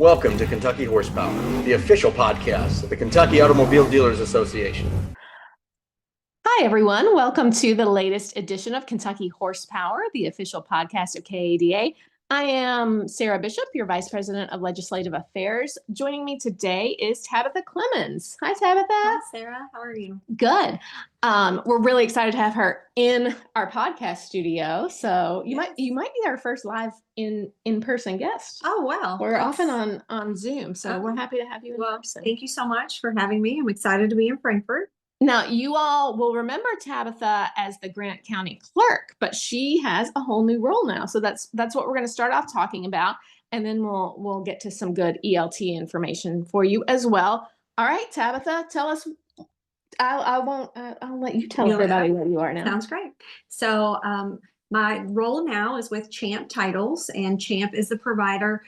Welcome to Kentucky Horsepower, the official podcast of the Kentucky Automobile Dealers Association. Hi, everyone. Welcome to the latest edition of Kentucky Horsepower, the official podcast of KADA. I am Sarah Bishop, your Vice President of Legislative Affairs. Joining me today is Tabatha Clemons. Hi, Tabatha. Hi, Sarah. How are you? Good. We're really excited to have her in our podcast studio. So you might be our first live in-person guest. Oh, wow. We're often on Zoom, so we're happy to have you in person. Thank you so much for having me. I'm excited to be in Frankfort. Now, you all will remember Tabatha as the Grant County clerk, but she has a whole new role now. So that's what we're going to start off talking about, and then we'll get to some good ELT information for you as well. All right, Tabatha, tell us. I'll let you tell everybody what you are now. Sounds great. So my role now is with Champ Titles, and Champ is the provider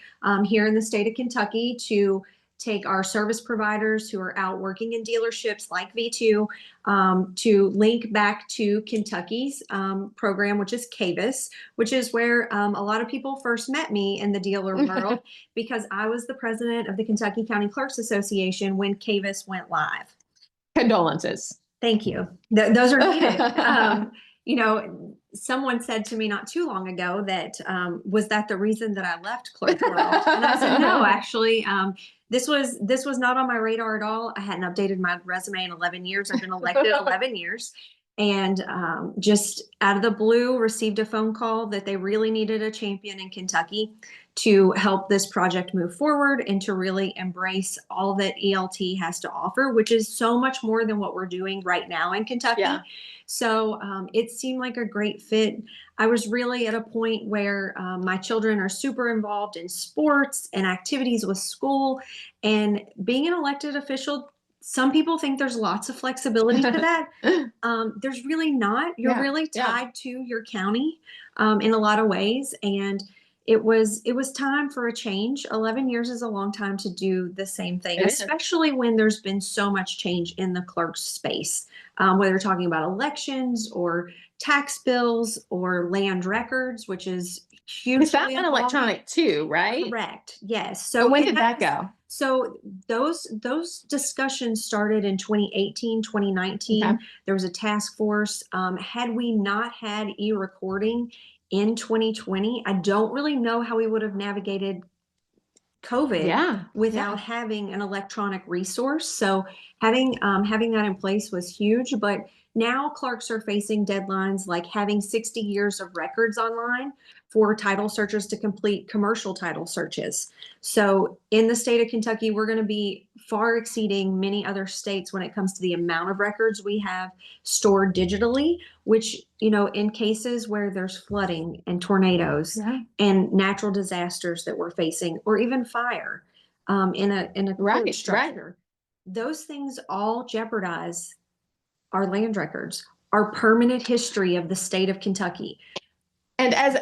here in the state of Kentucky to take our service providers who are out working in dealerships like Vitu to link back to Kentucky's program, which is KADA, which is where a lot of people first met me in the dealer world because I was the president of the Kentucky County Clerks Association when KADA went live. Condolences. Thank you. Those are needed. Someone said to me not too long ago that was that the reason that I left clerk world? And I said, no, actually, this was not on my radar at all. I hadn't updated my resume in 11 years. I've been elected 11 years. And just out of the blue, received a phone call that they really needed a champion in Kentucky to help this project move forward and to really embrace all that ELT has to offer, which is so much more than what we're doing right now in Kentucky. Yeah. So it seemed like a great fit. I was really at a point where my children are super involved in sports and activities with school, and being an elected official, some people think there's lots of flexibility to that. There's really not. You're really tied to your county in a lot of ways. And it was time for a change. 11 years is a long time to do the same thing, especially when there's been so much change in the clerk's space, whether you're talking about elections or tax bills or land records, which is hugely Is that an electronic too, right? Correct. Yes. So when did that go? So those discussions started in 2018, 2019. Okay. There was a task force. Had we not had e-recording in 2020, I don't really know how we would have navigated COVID without having an electronic resource. So having that in place was huge. But now clerks are facing deadlines like having 60 years of records online for title searchers to complete commercial title searches. So in the state of Kentucky, we're going to be far exceeding many other states when it comes to the amount of records we have stored digitally, which, in cases where there's flooding and tornadoes and natural disasters that we're facing, or even fire in a court structure, those things all jeopardize our land records, our permanent history of the state of Kentucky. And as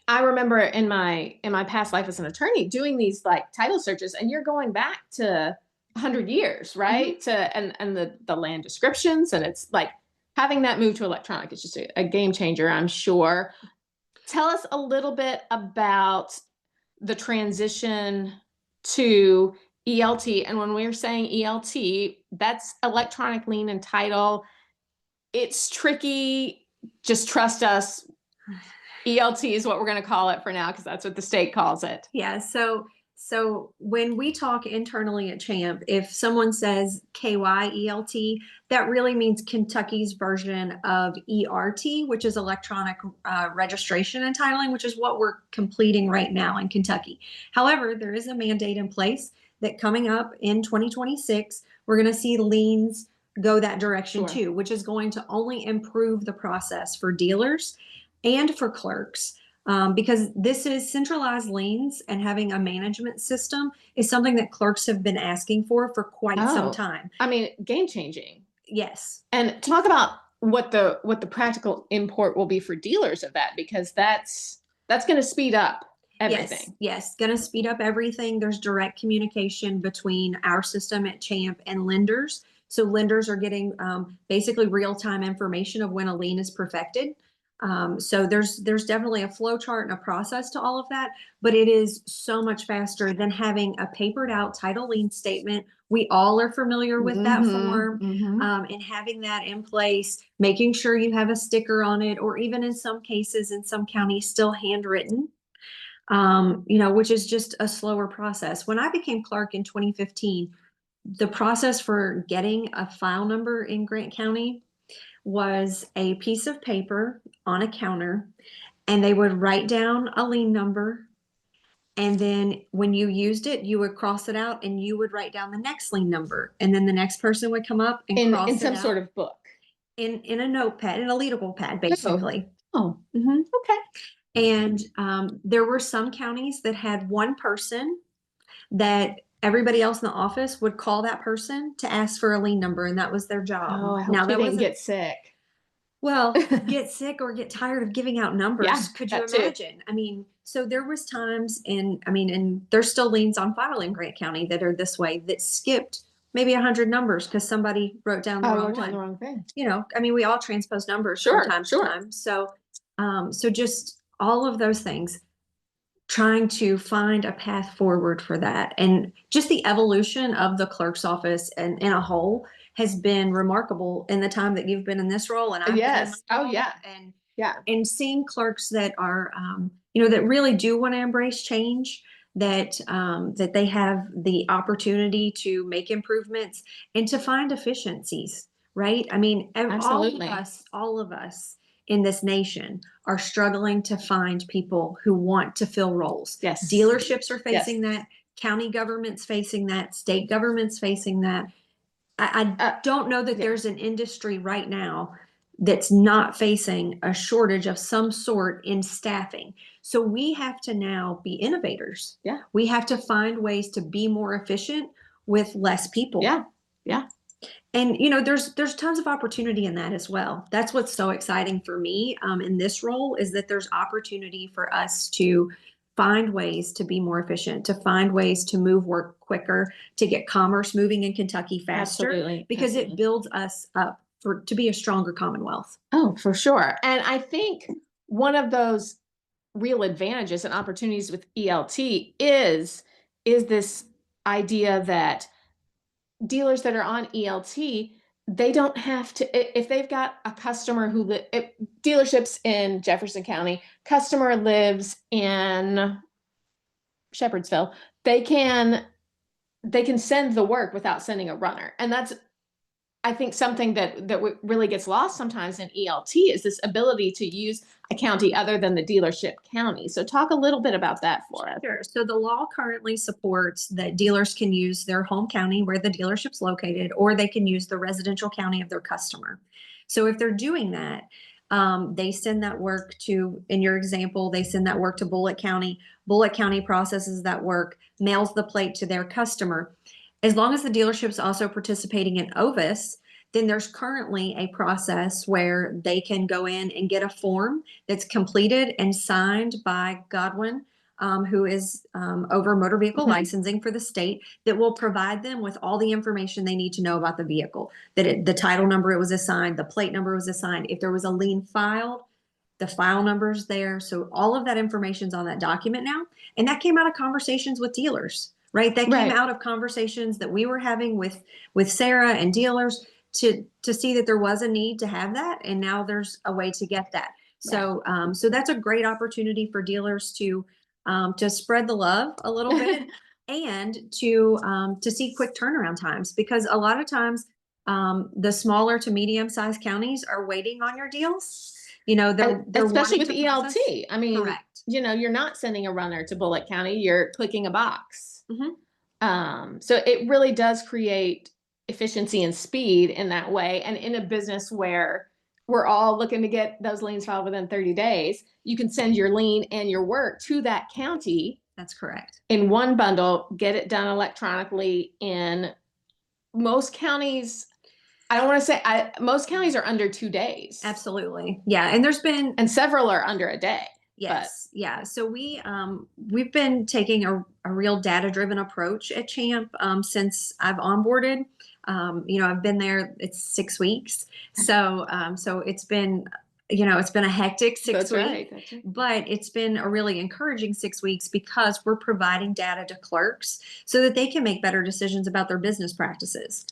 I remember in my past life as an attorney doing these like title searches, and you're going back to 100 years, right? Mm-hmm. And the land descriptions, and it's like having that move to electronic is just a game changer, I'm sure. Tell us a little bit about the transition to ELT. And when we're saying ELT, that's electronic lien and title. It's tricky. Just trust us. ELT is what we're going to call it for now, because that's what the state calls it. Yeah. So when we talk internally at CHAMP, if someone says KyELT, that really means Kentucky's version of ERT, which is electronic registration and titling, which is what we're completing right now in Kentucky. However, there is a mandate in place that coming up in 2026, we're going to see liens go that direction too, which is going to only improve the process for dealers and for clerks. Because this is centralized liens, and having a management system is something that clerks have been asking for quite some time. I mean, game changing. Yes. And talk about what the practical import will be for dealers of that, because that's going to speed up everything. Yes, going to speed up everything. There's direct communication between our system at CHAMP and lenders. So lenders are getting basically real-time information of when a lien is perfected. So there's definitely a flow chart and a process to all of that, but it is so much faster than having a papered out title lien statement. We all are familiar with that form, and having that in place, making sure you have a sticker on it, or even in some cases, in some counties, still handwritten. Which is just a slower process. When I became clerk in 2015, the process for getting a file number in Grant County was a piece of paper on a counter, and they would write down a lien number. And then when you used it, you would cross it out and you would write down the next lien number. And then the next person would come up and cross in it some out sort of book. in a notepad, in a legal pad, basically. Oh, Okay. And there were some counties that had one person that everybody else in the office would call that person to ask for a lien number, and that was their job. Oh, I hope Now he that didn't wasn't get sick. well, get sick or get tired of giving out numbers. Yeah, Could you that too. imagine? I mean, so there was times and there's still liens on file in Grant County that are this way, that skipped maybe 100 numbers because somebody wrote down the I wrong wrote down one. the wrong thing. We all transpose numbers Sure, from time sure. to time. So just all of those things, trying to find a path forward for that. And just the evolution of the clerk's office and in a whole has been remarkable in the time that you've been in this role. And I've been in Yes. my Oh, role. yeah. And Yeah. and seeing clerks that are that really do want to embrace change, that they have the opportunity to make improvements and to find efficiencies, right? I mean, Absolutely. all of us in this nation are struggling to find people who want to fill roles. Yes. Dealerships are facing that, county government's facing that, state government's facing that. I don't know that there's an industry right now that's not facing a shortage of some sort in staffing. So we have to now be innovators. Yeah. We have to find ways to be more efficient with less people. Yeah. Yeah. And there's tons of opportunity in that as well. That's what's so exciting for me in this role, is that there's opportunity for us to find ways to be more efficient, to find ways to move work quicker, to get commerce moving in Kentucky faster. Absolutely. Because it builds us up to be a stronger Commonwealth. Oh, for sure. And I think one of those real advantages and opportunities with ELT is this idea that dealers that are on ELT, they don't have to, if they've got a customer who dealerships in Jefferson County, customer lives in Shepherdsville, they can send the work without sending a runner. And that's, I think, something that really gets lost sometimes in ELT, is this ability to use a county other than the dealership county. So talk a little bit about that for us. Sure. So the law currently supports that dealers can use their home county where the dealership's located, or they can use the residential county of their customer. So if they're doing that, they send that work to, in your example, they send that work to Bullitt County. Bullitt County processes that work, mails the plate to their customer. As long as the dealership's also participating in OVIS, then there's currently a process where they can go in and get a form that's completed and signed by Godwin, who is over motor vehicle licensing for the state, that will provide them with all the information they need to know about the vehicle, that the title number it was assigned, the plate number was assigned, if there was a lien filed, the file number's there. So all of that information's on that document now. And that came out of conversations with dealers, right? That came out of conversations that we were having with Sarah and dealers to see that there was a need to have that. And now there's a way to get that. So, so that's a great opportunity for dealers to spread the love a little bit and to see quick turnaround times, because a lot of times the smaller to medium sized counties are waiting on your deals. They're especially with ELT. I mean, correct. You're not sending a runner to Bullitt County, you're clicking a box. Mm-hmm. So it really does create efficiency and speed in that way. And in a business where we're all looking to get those liens filed within 30 days, you can send your lien and your work to that county. That's correct. In one bundle, get it done electronically. In most counties, I don't want to say most counties are under 2 days. Absolutely. Yeah. And and several are under a day. Yes. Yeah. So we've been taking a real data-driven approach at Champ since I've onboarded. I've been there, it's 6 weeks. So it's been it's been a hectic 6 That's weeks, right. That's right. but it's been a really encouraging 6 weeks because we're providing data to clerks so that they can make better decisions about their business practices.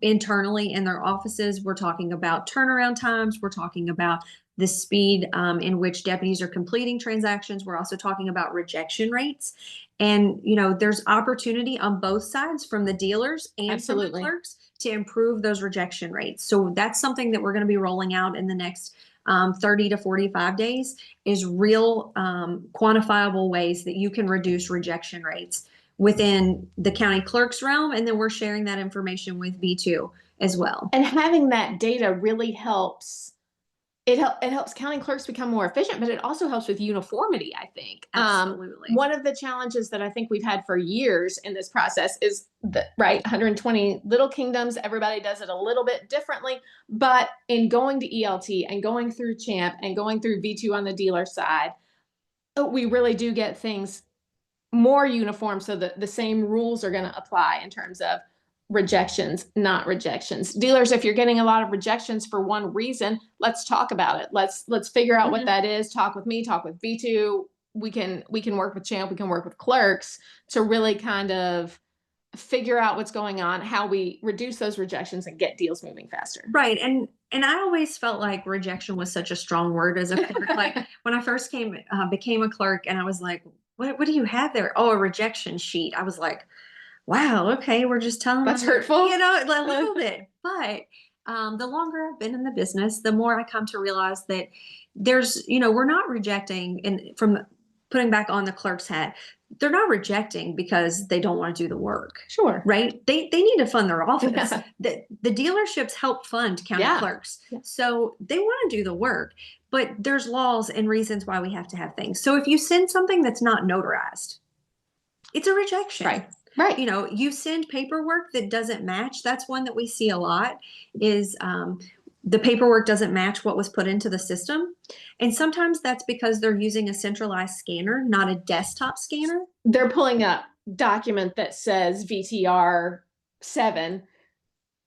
Internally in their offices, we're talking about turnaround times. We're talking about the speed in which deputies are completing transactions. We're also talking about rejection rates. And, there's opportunity on both sides from the dealers and Absolutely. from the clerks to improve those rejection rates. So that's something that we're going to be rolling out in the next 30 to 45 days is real quantifiable ways that you can reduce rejection rates within the county clerk's realm. And then we're sharing that information with Vitu as well. And having that data really helps. It helps county clerks become more efficient, but it also helps with uniformity, I think. Absolutely. One of the challenges that I think we've had for years in this process is that, right, 120 little kingdoms, everybody does it a little bit differently. But in going to ELT and going through CHAMP and going through V2 on the dealer side, we really do get things more uniform so that the same rules are going to apply in terms of rejections, not rejections. Dealers, if you're getting a lot of rejections for one reason, let's talk about it. Let's figure out what that is. Talk with me, talk with V2. We can work with CHAMP, we can work with clerks to really kind of figure out what's going on, how we reduce those rejections and get deals moving faster. Right. And I always felt like rejection was such a strong word as a clerk. Like when I first became a clerk and I was like, what do you have there? Oh, a rejection sheet. I was like, wow, okay, we're just telling That's them, hurtful. a little bit. But the longer I've been in the business, the more I come to realize that there's, we're not rejecting, and from putting back on the clerk's hat, they're not rejecting because they don't want to do the work. Sure. Right? They need to fund their office. Yeah. The dealerships help fund county clerks. Yeah. So they want to do the work, but there's laws and reasons why we have to have things. So if you send something that's not notarized, it's a rejection. Right. You send paperwork that doesn't match. That's one that we see a lot is the paperwork doesn't match what was put into the system. And sometimes that's because they're using a centralized scanner, not a desktop scanner. They're pulling up document that says VTR 7,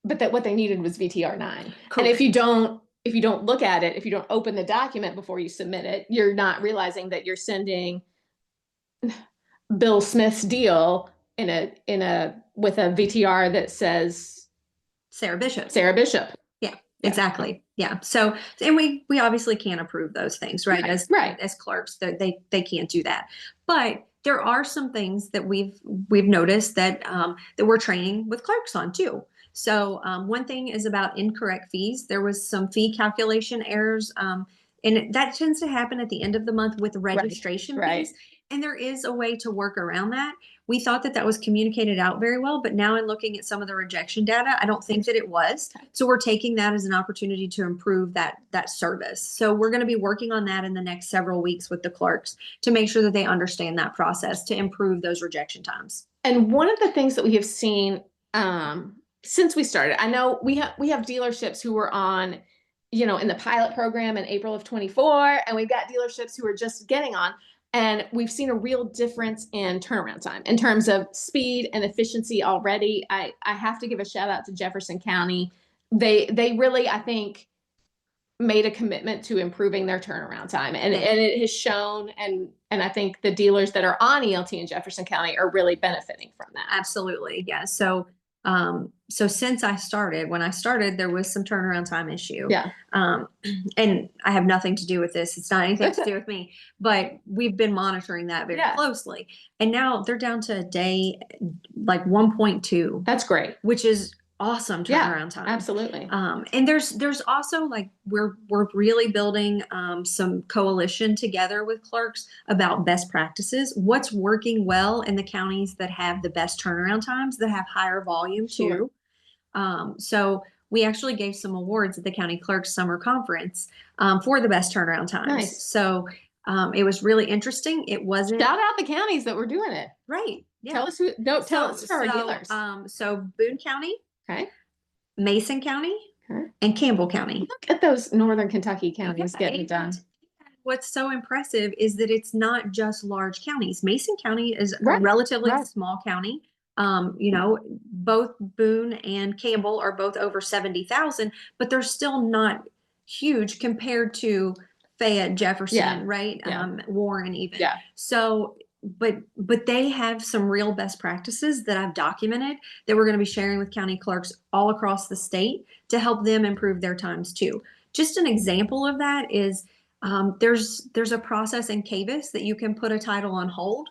but that what they needed was VTR 9. Correct. And if you don't look at it, if you don't open the document before you submit it, you're not realizing that you're sending Bill Smith's deal with a VTR that says Sarah Bishop. Yeah, exactly. Yeah. So, and we obviously can't approve those things, right? As clerks, they can't do that. But there are some things that we've noticed that we're training with clerks on too. So one thing is about incorrect fees. There was some fee calculation errors, and that tends to happen at the end of the month with registration fees. And there is a way to work around that. We thought that was communicated out very well, but now in looking at some of the rejection data, I don't think that it was. So we're taking that as an opportunity to improve that service. So we're going to be working on that in the next several weeks with the clerks to make sure that they understand that process to improve those rejection times. And one of the things that we have seen since we started, I know we have dealerships who were on, in the pilot program in April of 24, and we've got dealerships who are just getting on. And we've seen a real difference in turnaround time in terms of speed and efficiency already. I have to give a shout out to Jefferson County. They really, I think, made a commitment to improving their turnaround time. And it has shown, and I think the dealers that are on ELT in Jefferson County are really benefiting from that. Absolutely. Yeah. So since when I started, there was some turnaround time issue. Yeah. And I have nothing to do with this. It's not anything to do with me, but we've been monitoring that very closely. And now they're down to a day, like 1.2. That's great. Which is awesome turnaround time. Absolutely. And there's also we're really building some coalition together with clerks about best practices. What's working well in the counties that have the best turnaround times, that have higher volume too. So we actually gave some awards at the County Clerks Summer Conference for the best turnaround times. Nice. So it was really interesting. It wasn't. Shout out the counties that were doing it. Right. Yeah. Tell us who. No, tell us for our dealers. So Boone County. Okay. Mason County and Campbell County. Look at those Northern Kentucky counties getting it done. What's so impressive is that it's not just large counties. Mason County is a relatively small county. Both Boone and Campbell are both over 70,000, but they're still not huge compared to Fayette, Jefferson, Yeah. right? Yeah. Warren even. Yeah. So, but they have some real best practices that I've documented that we're going to be sharing with county clerks all across the state to help them improve their times too. Just an example of that is there's a process in KADA that you can put a title on hold.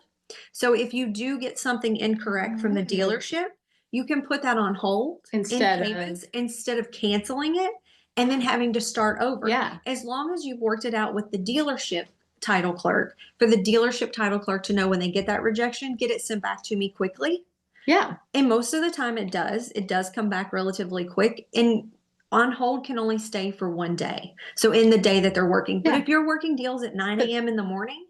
So if you do get something incorrect from the dealership, you can put that on hold Instead instead of canceling it and then having to start over. Yeah. As long as you've worked it out with the dealership title clerk, for the dealership title clerk to know when they get that rejection, get it sent back to me quickly. Yeah. And most of the time it does come back relatively quick. And on hold can only stay for 1 day. So in the day that they're working. But Yeah. if you're working deals at 9 a.m. in the morning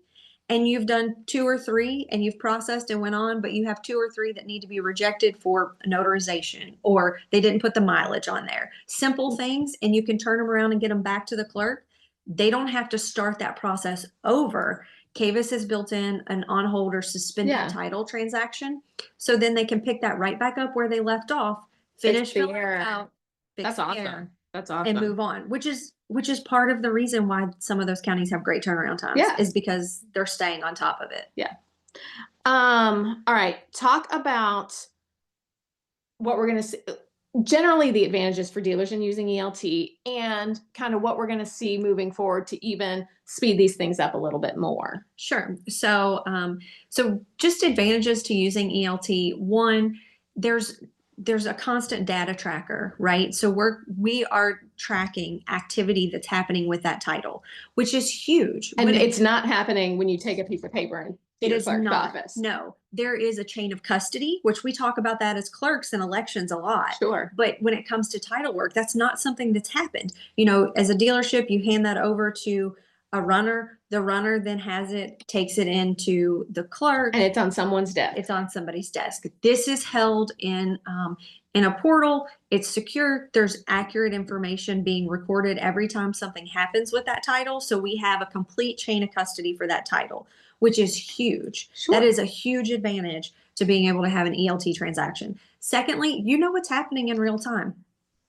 and you've done 2 or 3 and you've processed and went on, but you have 2 or 3 that need to be rejected for notarization or they didn't put the mileage on there. Simple things, and you can turn them around and get them back to the clerk. They don't have to start that process over. KADA has built in an on hold or suspended title transaction. So then they can pick that right back up where they left off, finish filling it out, That's awesome. That's awesome. and move on, which is part of the reason why some of those counties have great turnaround times is because they're staying on top of it. Yeah. All right. Talk about what we're going to see. Generally, the advantages for dealers in using ELT and kind of what we're going to see moving forward to even speed these things up a little bit more. Sure. So, just advantages to using ELT. One, there's a constant data tracker, right? So we are tracking activity that's happening with that title, which is huge. And it's not happening when you take a piece of paper and it your is clerk's not. office. No, there is a chain of custody, which we talk about that as clerks in elections a lot. Sure. But when it comes to title work, that's not something that's happened. You know, as a dealership, you hand that over to a runner. The runner then takes it into the clerk. And it's on someone's desk. It's on somebody's desk. This is held in a portal. It's secure. There's accurate information being recorded every time something happens with that title. So we have a complete chain of custody for that title, which is huge. Sure. That is a huge advantage to being able to have an ELT transaction. Secondly, you know what's happening in real time.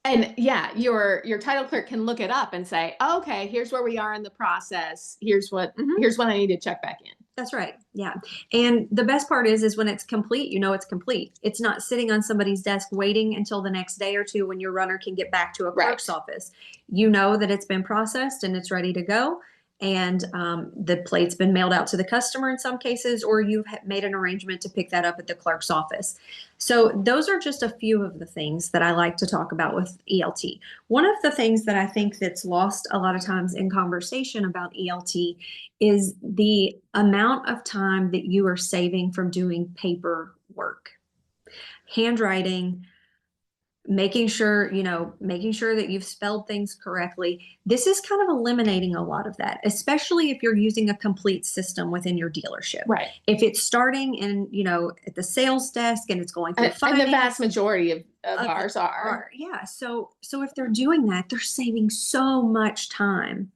And yeah, your title clerk can look it up and say, oh, okay, here's where we are in the process. Here's what I need to check back in. That's right. Yeah. And the best part is when it's complete, you know it's complete. It's not sitting on somebody's desk waiting until the next day or two when your runner can get back to a clerk's office. You know that it's been processed and it's ready to go. And the plate's been mailed out to the customer in some cases, or you've made an arrangement to pick that up at the clerk's office. So those are just a few of the things that I like to talk about with ELT. One of the things that I think that's lost a lot of times in conversation about ELT is the amount of time that you are saving from doing paperwork, handwriting, making sure that you've spelled things correctly. This is kind of eliminating a lot of that, especially if you're using a complete system within your dealership. Right. If it's starting in, at the sales desk and it's going through finance. And the vast majority of ours are. Yeah. So if they're doing that, they're saving so much time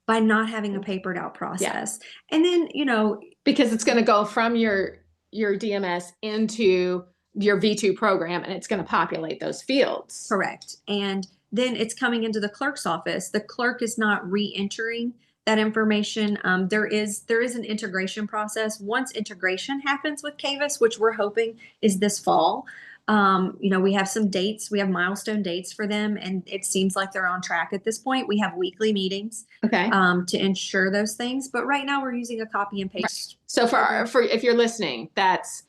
by not having a papered out process. Yeah. And then, because it's going to go from your DMS into your Vitu program, and it's going to populate those fields. Correct. And then it's coming into the clerk's office. The clerk is not re-entering that information. There is an integration process. Once integration happens with KADA, which we're hoping is this fall, we have some dates. We have milestone dates for them, and it seems like they're on track at this point. We have weekly meetings to ensure those things. But right now we're using a copy and paste. Right. So for if you're listening, that's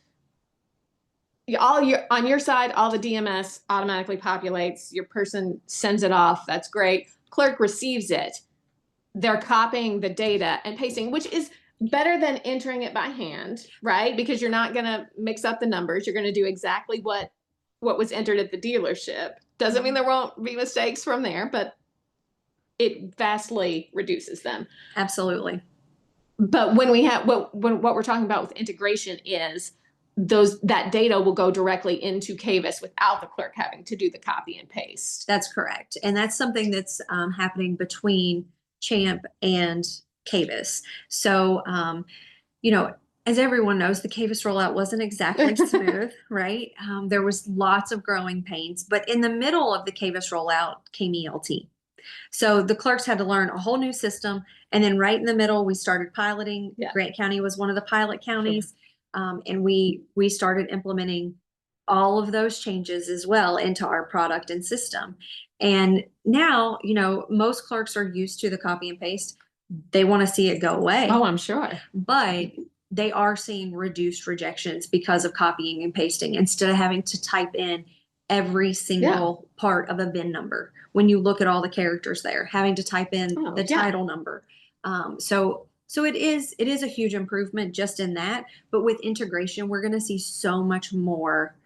on your side, all the DMS automatically populates. Your person sends it off. That's great. Clerk receives it. They're copying the data and pasting, which is better than entering it by hand, right? Because you're not going to mix up the numbers. You're going to do exactly what was entered at the dealership. Doesn't mean there won't be mistakes from there, but it vastly reduces them. Absolutely. But when we have what we're talking about with integration is that data will go directly into KADA without the clerk having to do the copy and paste. That's correct. And that's something that's happening between CHAMP and KADA. So, as everyone knows, the KADA rollout wasn't exactly smooth, right? There was lots of growing pains, but in the middle of the KADA rollout came ELT. So the clerks had to learn a whole new system. And then right in the middle, we started piloting. Yeah. Grant County was one of the pilot counties. And we started implementing all of those changes as well into our product and system. And now, most clerks are used to the copy and paste. They want to see it go away. Oh, I'm sure. But they are seeing reduced rejections because of copying and pasting instead of having to type in every single part of a VIN number. When you look at all the characters there, having to type in the title number. So it is a huge improvement just in that. But with integration, we're going to see so much more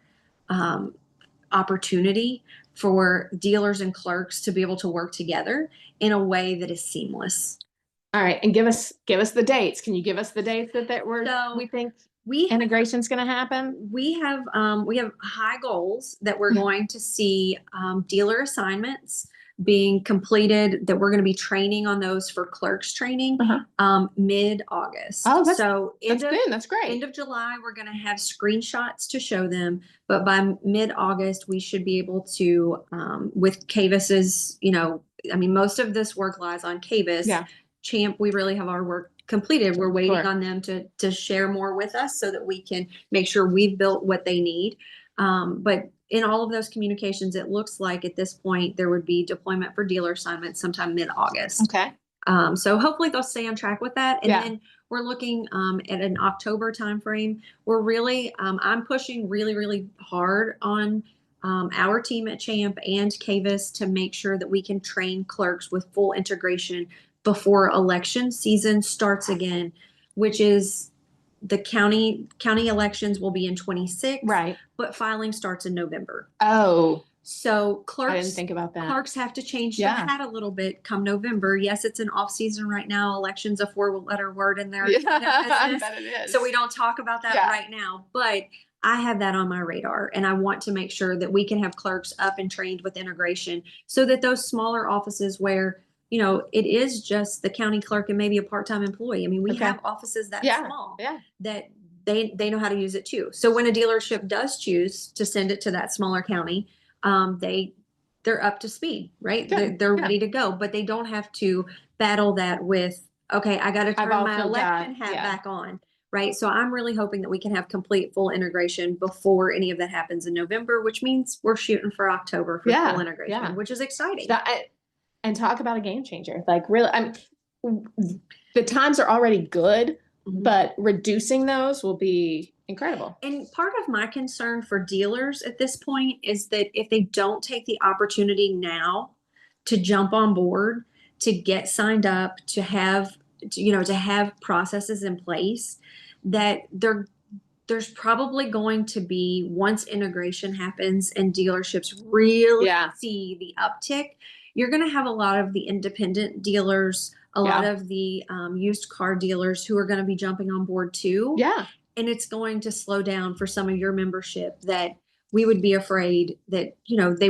opportunity for dealers and clerks to be able to work together in a way that is seamless. All right, and give us the dates. Can you give us the dates that we think integration's going to happen? We have high goals that we're going to see dealer assignments being completed, that we're going to be training on those for clerks training mid-August. Oh, that's good. That's great. End of July, we're going to have screenshots to show them, but by mid-August, we should be able to, with KVIS's, most of this work lies on KVIS. Yeah. Champ, we really have our work completed. We're waiting on them to share more with us so that we can make sure we've built what they need. But in all of those communications, it looks like at this point there would be deployment for dealer assignments sometime mid-August. Okay. So hopefully they'll stay on track with that. And then we're looking at an October timeframe. We're really, I'm pushing really, really hard on our team at Champ and KVIS to make sure that we can train clerks with full integration before election season starts again, which is the county elections will be in 26, right? But filing starts in November. Oh, so clerks, I didn't think about that. Clerks have to change the hat a little bit come November. Yes, it's an off season right now. Election's a 4-letter word in their business, I bet it is. So we don't talk about that right now, but I have that on my radar, and I want to make sure that we can have clerks up and trained with integration so that those smaller offices where it is just the county clerk and maybe a part-time employee. I mean, we have offices that small that they know how to use it too. So when a dealership does choose to send it to that smaller county, they're up to speed, right? They're ready to go, but they don't have to battle that with, okay, I got to turn my election hat back on, right? So I'm really hoping that we can have complete full integration before any of that happens in November, which means we're shooting for October for full integration, which is exciting. And talk about a game changer. Like really, the times are already good, but reducing those will be incredible. And part of my concern for dealers at this point is that if they don't take the opportunity now to jump on board, to get signed up, to have processes in place, that there's probably going to be, once integration happens and dealerships really see the uptick, you're going to have a lot of the independent dealers, a lot of the used car dealers who are going to be jumping on board too. Yeah. And it's going to slow down for some of your membership that we would be afraid that, they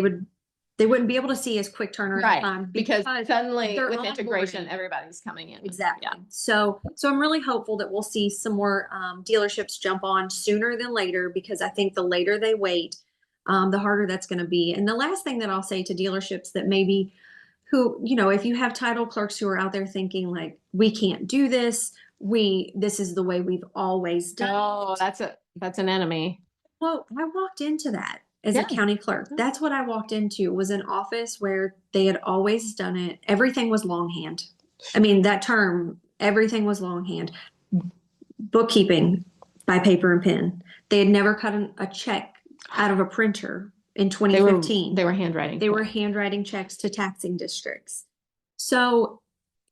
wouldn't be able to see as quick turnaround time because suddenly with integration, everybody's coming in. Exactly. Yeah. So I'm really hopeful that we'll see some more dealerships jump on sooner than later, because I think the later they wait, the harder that's going to be. And the last thing that I'll say to dealerships that maybe if you have title clerks who are out there thinking like, we can't do this, this is the way we've always done. Oh, that's an enemy. Well, I walked into that as a county clerk. That's what I walked into, was an office where they had always done it. Everything was longhand. I mean, that term, everything was longhand. Bookkeeping by paper and pen. They had never cut a check out of a printer in 2015. They were handwriting. They were handwriting checks to taxing districts. So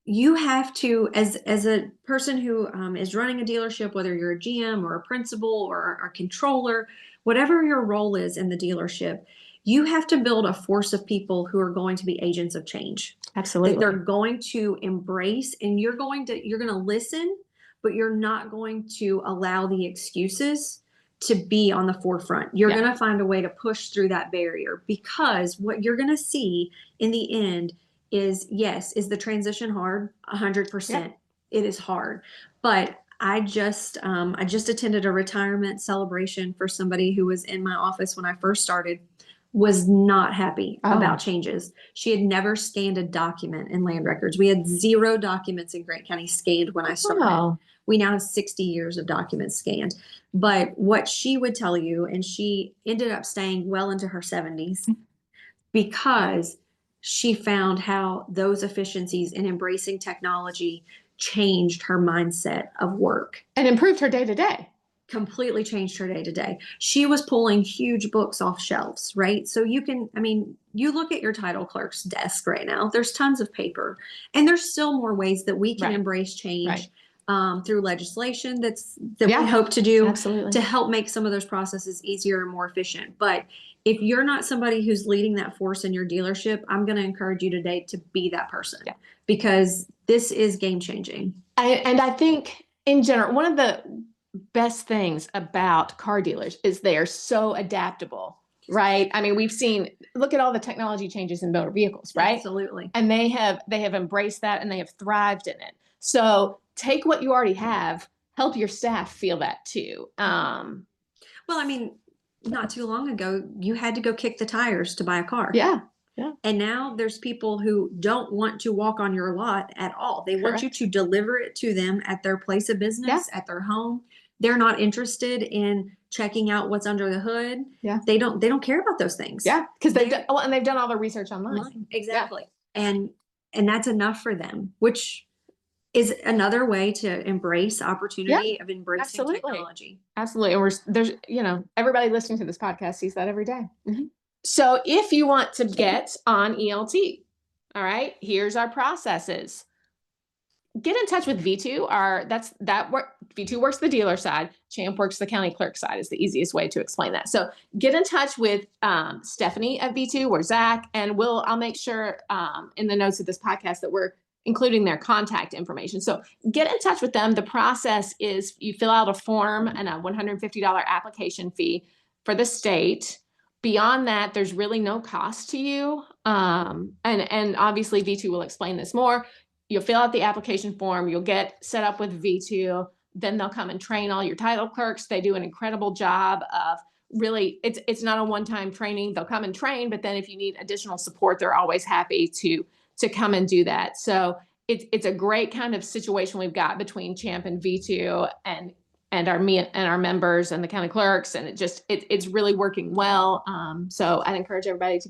you have to, as a person who is running a dealership, whether you're a GM or a principal or a controller, whatever your role is in the dealership, you have to build a force of people who are going to be agents of change. Absolutely. That they're going to embrace, and you're going to listen, but you're not going to allow the excuses to be on the forefront. You're going to find a way to push through that barrier, because what you're going to see in the end is, is the transition hard? 100%. Yeah. It is hard. But I just attended a retirement celebration for somebody who was in my office when I first started was not happy Oh. about changes. She had never scanned a document in land records. We had 0 documents in Grant County scanned when I started. Oh. We now have 60 years of documents scanned. But what she would tell you, and she ended up staying well into her 70s because she found how those efficiencies in embracing technology changed her mindset of work. And improved her day to day. Completely changed her day to day. She was pulling huge books off shelves, right? So you can, I mean, you look at your title clerk's desk right now, there's tons of paper, and there's still more ways that we can Right. embrace change Right. Through legislation that Yeah. we hope to do Absolutely. to help make some of those processes easier and more efficient. But if you're not somebody who's leading that force in your dealership, I'm going to encourage you today to be that person, because this is game changing. And I think in general, one of the best things about car dealers is they are so adaptable, right? I mean, look at all the technology changes in motor vehicles, right? Absolutely. And they have embraced that and they have thrived in it. So take what you already have, help your staff feel that too. Well, I mean, not too long ago, you had to go kick the tires to buy a car. Yeah. And now there's people who don't want to walk on your lot at all. They want you to deliver it to them at their place of business, at their home. They're not interested in checking out what's under the hood. Yeah. They don't care about those things. Yeah. Because they've done all the research online. Exactly. Yeah. And that's enough for them, which is another way to embrace opportunity of embracing technology. Absolutely. And there's, everybody listening to this podcast sees that every day. Mm-hmm. So if you want to get on ELT, all right, here's our processes. Get in touch with Vitu. Vitu works the dealer side. Champ works the county clerk side is the easiest way to explain that. So get in touch with Stephanie at Vitu or Zach, and I'll make sure in the notes of this podcast that we're including their contact information. So get in touch with them. The process is you fill out a form and a $150 application fee for the state. Beyond that, there's really no cost to you. And obviously Vitu will explain this more. You'll fill out the application form. You'll get set up with Vitu. Then they'll come and train all your title clerks. They do an incredible job of really, it's not a one-time training. They'll come and train, but then if you need additional support, they're always happy to come and do that. So it's a great kind of situation we've got between Champ and Vitu and our members and the county clerks, and it's really working well. So I'd encourage everybody to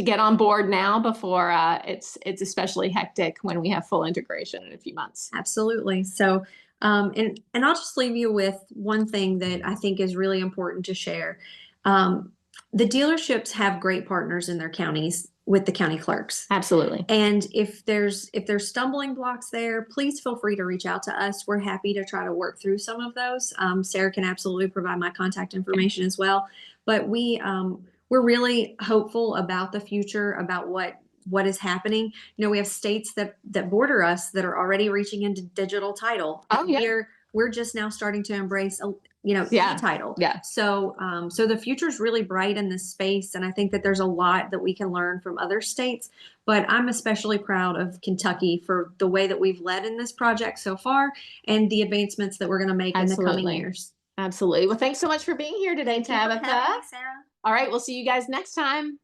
get on board now before it's especially hectic when we have full integration in a few months. Absolutely. So and I'll just leave you with one thing that I think is really important to share. The dealerships have great partners in their counties with the county clerks. Absolutely. And if there's stumbling blocks there, please feel free to reach out to us. We're happy to try to work through some of those. Sarah can absolutely provide my contact information as well. But we're really hopeful about the future, about what is happening. We have states that border us that are already reaching into digital title. Oh, yeah. We're just now starting to embrace e-title. Yeah. So the future is really bright in this space, and I think that there's a lot that we can learn from other states. But I'm especially proud of Kentucky for the way that we've led in this project so far, and the advancements that we're going to make in the coming years. Absolutely. Well, thanks so much for being here today, Tabatha. Thank you for having me, Sarah. All right, we'll see you guys next time.